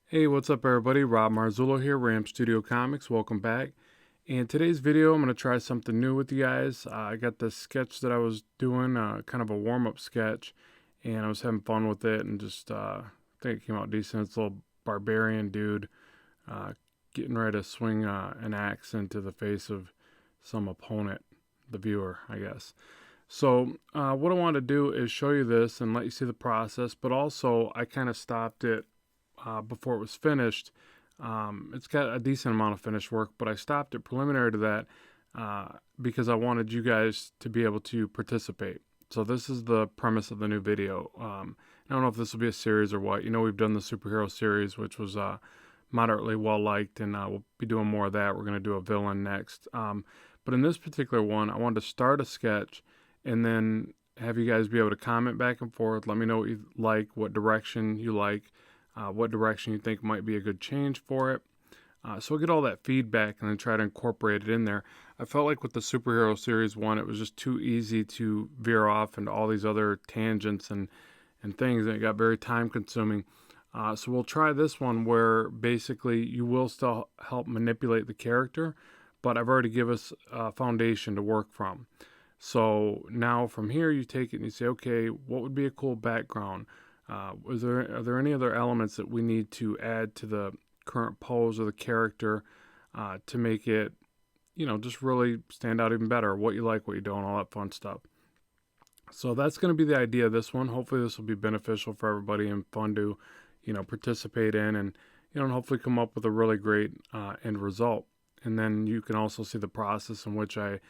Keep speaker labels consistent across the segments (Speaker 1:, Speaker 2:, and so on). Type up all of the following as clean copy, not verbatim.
Speaker 1: Hey, what's up everybody? Rob Marzullo here, Ram Studio Comics. Welcome back. In today's video, I'm going to try something new with you guys. I got this sketch that I was doing, kind of a warm-up sketch, and I was having fun with it, and just I think it came out decent. It's a little barbarian dude uh, getting ready to swing an axe into the face of some opponent, the viewer, I guess. So what I want to do is show you this and let you see the process, but also I kind of stopped it before it was finished. It's got a decent amount of finished work, but I stopped it preliminary to that because I wanted you guys to be able to participate. So this is the premise of the new video. I don't know if this will be a series or what. You know, we've done the superhero series, which was moderately well liked, and we'll be doing more of that. We're going to do a villain next. But in this particular one, I wanted to start a sketch and then have you guys be able to comment back and forth. Let me know what you like, what direction you like, what direction you think might be a good change for it. So we'll get all that feedback and then try to incorporate it in there. I felt like with the superhero series one, it was just too easy to veer off into all these other tangents and things, and it got very time consuming. So we'll try this one where basically you will still help manipulate the character, but I've already given us a foundation to work from. So now from here, you take it and you say, okay, what would be a cool background? Are there any other elements that we need to add to the current pose of the character to make it, just really stand out even better? What you like, what you don't, all that fun stuff. So that's going to be the idea of this one. Hopefully, this will be beneficial for everybody and fun to, participate in, and and hopefully come up with a really great end result. And then you can also see the process in which I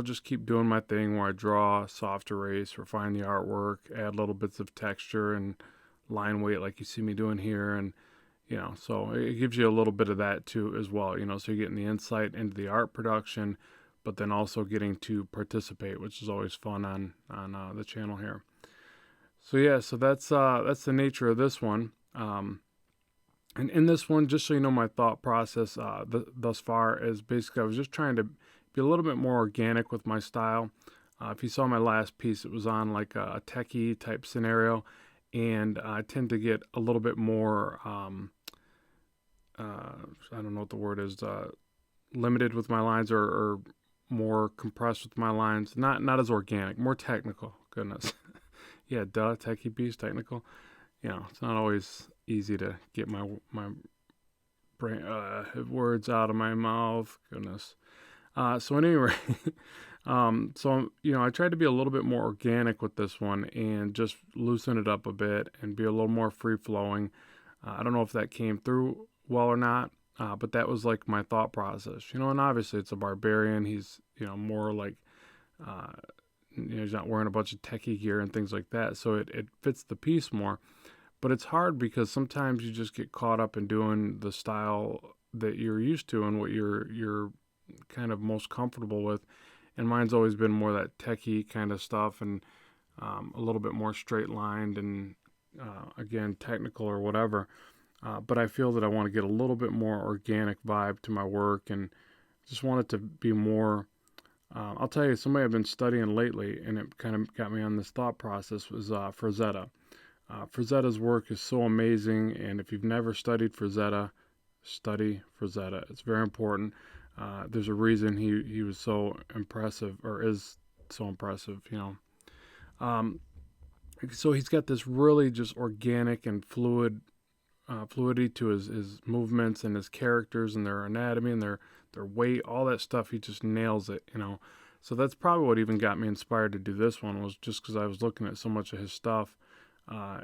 Speaker 1: just keep doing my thing where I draw, soft erase, refine the artwork, add little bits of texture and line weight like you see me doing here. And, so it gives you a little bit of that too as well, so you're getting the insight into the art production, but then also getting to participate, which is always fun on the channel here. So yeah, so that's the nature of this one. And in this one, just so you know, my thought process thus far is basically I was just trying to be a little bit more organic with my style. If you saw my last piece, it was on like a techie type scenario, and I tend to get a little bit more, I don't know what the word is, limited with my lines, or more compressed with my lines. Not as organic, more technical. Goodness, yeah, duh, techie piece, technical. It's not always easy to get my brain words out of my mouth. Goodness. So anyway, so I tried to be a little bit more organic with this one and just loosen it up a bit and be a little more free flowing. I don't know if that came through well or not, but that was like my thought process. And obviously it's a barbarian. He's more like uh, he's not wearing a bunch of techie gear and things like that, so it fits the piece more. But it's hard because sometimes you just get caught up in doing the style that you're used to and what you're kind of most comfortable with. And mine's always been more that techie kind of stuff, and a little bit more straight lined and again technical or whatever. But I feel that I want to get a little bit more organic vibe to my work and just want it to be more. I'll tell you, somebody I've been studying lately, and it kind of got me on this thought process, was Frazetta. Frazetta's work is so amazing, and if you've never studied Frazetta, study Frazetta. It's very important. There's a reason he was so impressive, or is so impressive. Um, so he's got this really just organic and fluidity to his movements and his characters and their anatomy and their weight, all that stuff. He just nails it. So that's probably what even got me inspired to do this one, was just because I was looking at so much of his stuff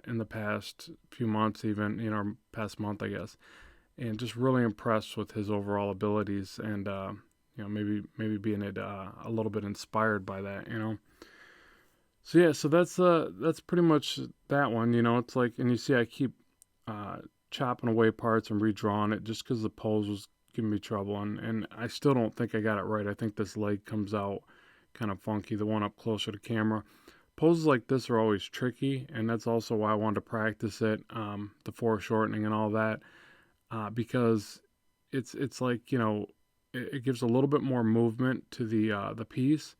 Speaker 1: in the past few months, even past month, I guess, and just really impressed with his overall abilities, and maybe being a little bit inspired by that. So yeah, so that's pretty much that one. It's like, and you see, I keep chopping away parts and redrawing it just because the pose was giving me trouble, and I still don't think I got it right. I think this leg comes out kind of funky, the one up closer to camera. Poses like this are always tricky, and that's also why I wanted to practice it, the foreshortening and all that, because it's like it gives a little bit more movement to the piece,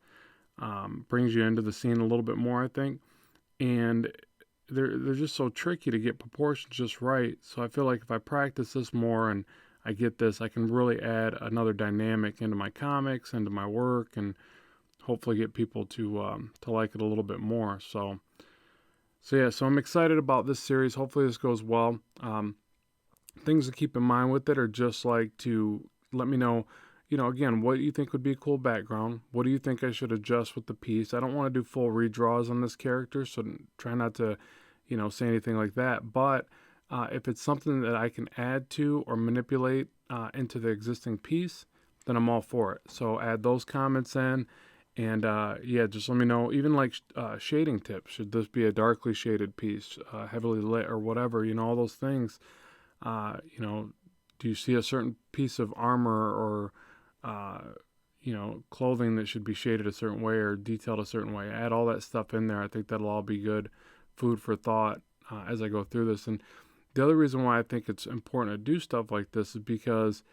Speaker 1: brings you into the scene a little bit more, I think, and they're just so tricky to get proportions just right. So I feel like if I practice this more and I get this, I can really add another dynamic into my comics, into my work, and hopefully get people to like it a little bit more. So yeah, so I'm excited about this series. Hopefully this goes well. Things to keep in mind with it are just like to let me know, again, what you think would be a cool background. What do you think I should adjust with the piece? I don't want to do full redraws on this character, so try not to, say anything like that. But if it's something that I can add to or manipulate into the existing piece, then I'm all for it. So add those comments in. And yeah, just let me know. Even like shading tips. Should this be a darkly shaded piece, heavily lit, or whatever? All those things. Do you see a certain piece of armor or, clothing that should be shaded a certain way or detailed a certain way? Add all that stuff in there. I think that'll all be good food for thought as I go through this. And the other reason why I think it's important to do stuff like this is because,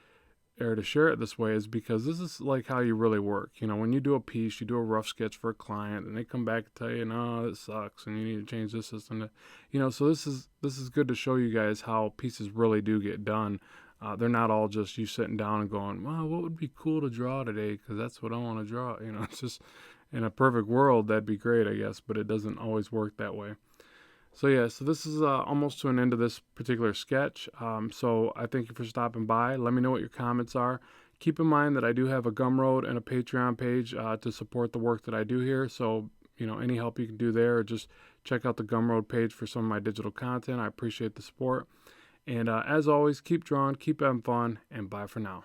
Speaker 1: or to share it this way, is because this is like how you really work. When you do a piece, you do a rough sketch for a client, and they come back and tell you, no, it sucks, and you need to change this system. So this is good to show you guys how pieces really do get done. They're not all just you sitting down and going, well, what would be cool to draw today? Because that's what I want to draw. It's just in a perfect world, that'd be great, I guess, but it doesn't always work that way. So yeah, so this is almost to an end of this particular sketch. So I thank you for stopping by. Let me know what your comments are. Keep in mind that I do have a Gumroad and a Patreon page to support the work that I do here. So, any help you can do there, or just check out the Gumroad page for some of my digital content. I appreciate the support. And as always, keep drawing, keep having fun, and bye for now.